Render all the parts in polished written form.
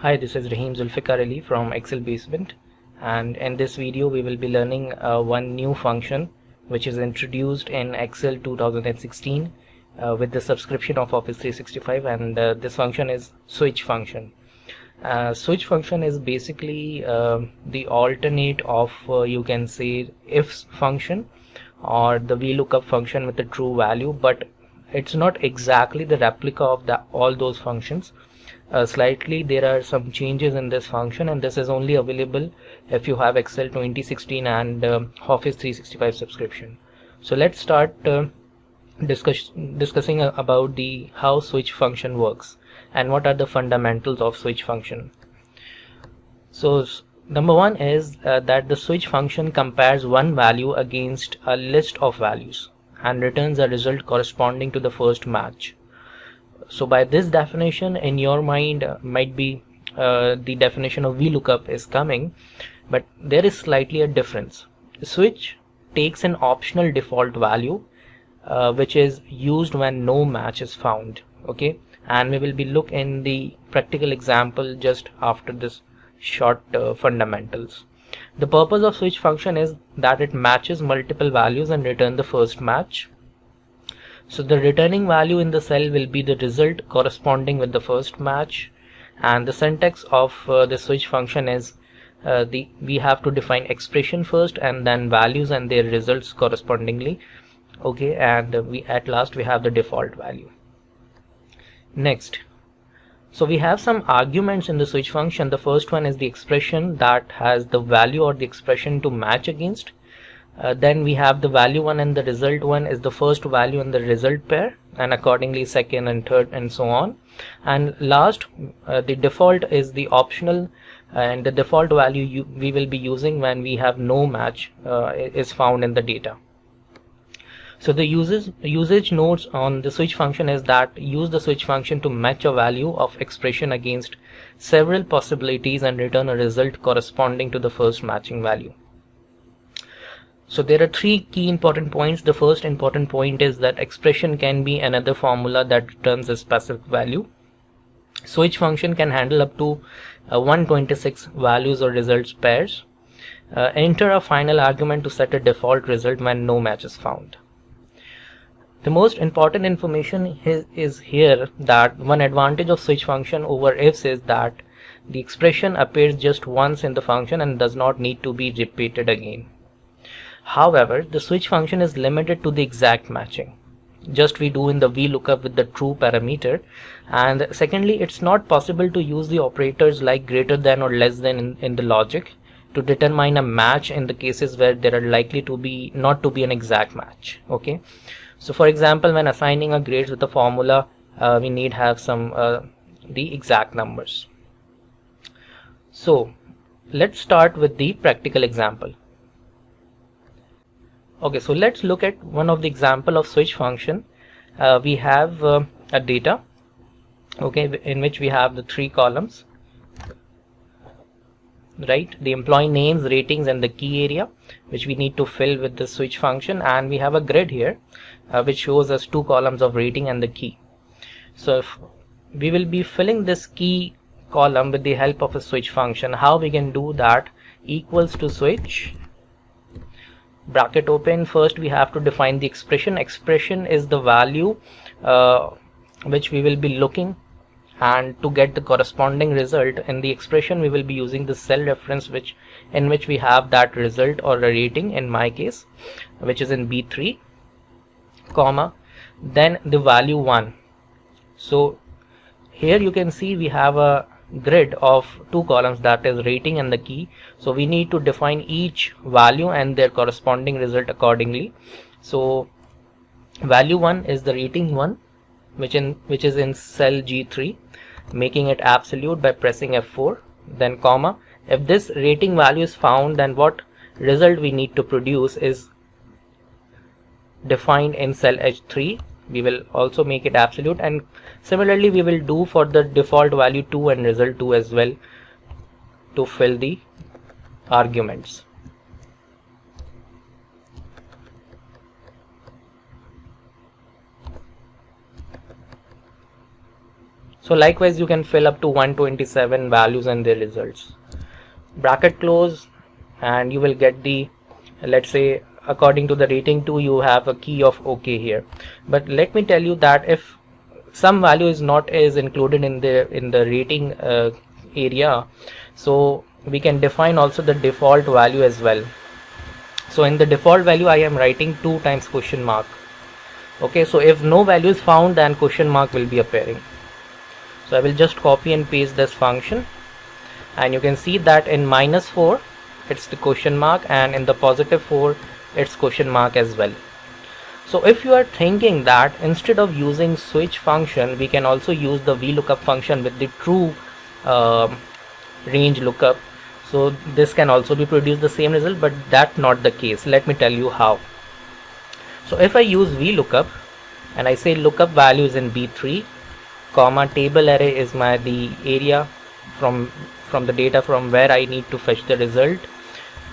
Hi, this is Rahim Zulfikar Ali from Excel Basement, and in this video we will be learning one new function which is introduced in Excel 2016 with the subscription of Office 365, and this function is switch function. Switch function is basically the alternate of you can say if function or the Vlookup function with the true value, but it's not exactly the replica of all those functions. Slightly there are some changes in this function, and this is only available if you have Excel 2016 and Office 365 subscription. So let's start discussing about the how switch function works and what are the fundamentals of switch function. So number one is that the switch function compares one value against a list of values and returns a result corresponding to the first match. So by this definition, in your mind might be the definition of VLOOKUP is coming, but there is slightly a difference. Switch takes an optional default value which is used when no match is found. Okay, and we will be look in the practical example just after this short fundamentals. The purpose of switch function is that it matches multiple values and return the first match. So the returning value in the cell will be the result corresponding with the first match, and the syntax of the switch function is we have to define expression first and then values and their results correspondingly. Okay, and at last we have the default value. Next, so we have some arguments in the switch function. The first one is the expression that has the value or the expression to match against. Then we have the value one, and the result one is the first value in the result pair, and accordingly second and third and so on. And last, the default is the optional, and the default value we will be using when we have no match is found in the data. So the usage notes on the switch function is that use the switch function to match a value of expression against several possibilities and return a result corresponding to the first matching value. So there are three key important points. The first important point is that expression can be another formula that returns a specific value. Switch function can handle up to 126 values or results pairs. Enter a final argument to set a default result when no match is found. The most important information is here that one advantage of switch function over ifs is that the expression appears just once in the function and does not need to be repeated again. However, the switch function is limited to the exact matching, just we do in the VLOOKUP with the true parameter. And secondly, it's not possible to use the operators like greater than or less than in the logic to determine a match in the cases where there are likely to be not to be an exact match. Okay, so for example, when assigning a grades with a formula, we need have some the exact numbers. So let's start with the practical example. Okay, so let's look at one of the example of switch function. We have a data, okay, in which we have the three columns, right? The employee names, ratings, and the key area, which we need to fill with the switch function. And we have a grid here which shows us two columns of rating and the key. So if we will be filling this key column with the help of a switch function. How we can do that? Equals to switch, bracket open. First we have to define the expression. Expression is the value which we will be looking, and to get the corresponding result in the expression we will be using the cell reference in which we have that result or a rating, in my case which is in B3, comma, then the value 1. So here you can see we have a grid of two columns, that is rating and the key. So we need to define each value and their corresponding result accordingly. So value 1 is the rating 1, which is in cell G3, making it absolute by pressing F4, then comma. If this rating value is found, then what result we need to produce is defined in cell H3. We will also make it absolute, and similarly we will do for the default value 2 and result 2 as well to fill the arguments. So likewise you can fill up to 127 values and their results. Bracket close, and you will get the, let's say according to the rating 2, you have a key of OK here. But let me tell you that if some value is not included in the rating area, so we can define also the default value as well. So in the default value I am writing 2 times question mark. Okay, so if no value is found, then question mark will be appearing. So I will just copy and paste this function, and you can see that in -4 it's the question mark, and in the +4 it's question mark as well. So if you are thinking that instead of using switch function we can also use the Vlookup function with the true range lookup, so this can also be produced the same result, but that's not the case. Let me tell you how. So if I use Vlookup and I say lookup value is in B3, comma table array is the area from the data from where I need to fetch the result,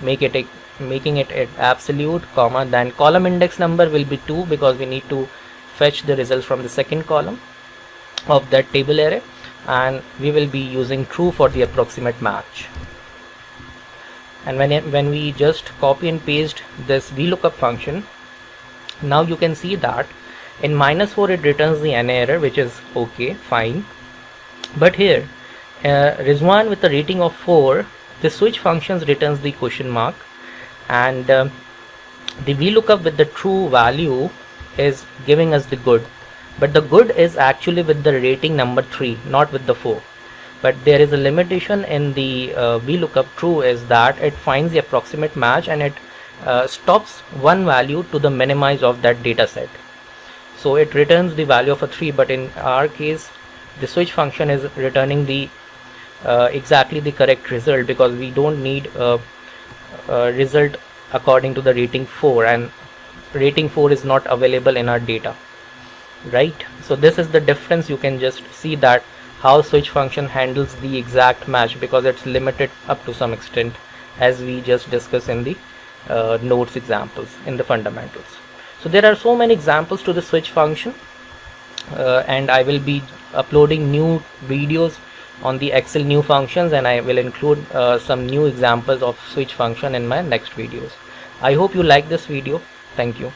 making it at absolute, comma then column index number will be 2 because we need to fetch the result from the second column of that table array, and we will be using true for the approximate match. And when we just copy and paste this Vlookup function, now you can see that in -4 it returns the NA error, which is okay, fine. But here Rizwan with a rating of 4, the switch functions returns the question mark, and the Vlookup with the true value is giving us the good, but the good is actually with the rating number 3, not with the 4. But there is a limitation in the Vlookup true, is that it finds the approximate match and it stops one value to the minimize of that data set. So it returns the value of a 3, but in our case the switch function is returning the exactly the correct result, because we don't need a result according to the rating 4, and rating 4 is not available in our data, right? So this is the difference. You can just see that how switch function handles the exact match, because it's limited up to some extent, as we just discussed in the notes examples in the fundamentals. So there are so many examples to the switch function, and I will be uploading new videos on the Excel new functions, and I will include some new examples of switch function in my next videos. I hope you like this video. Thank you.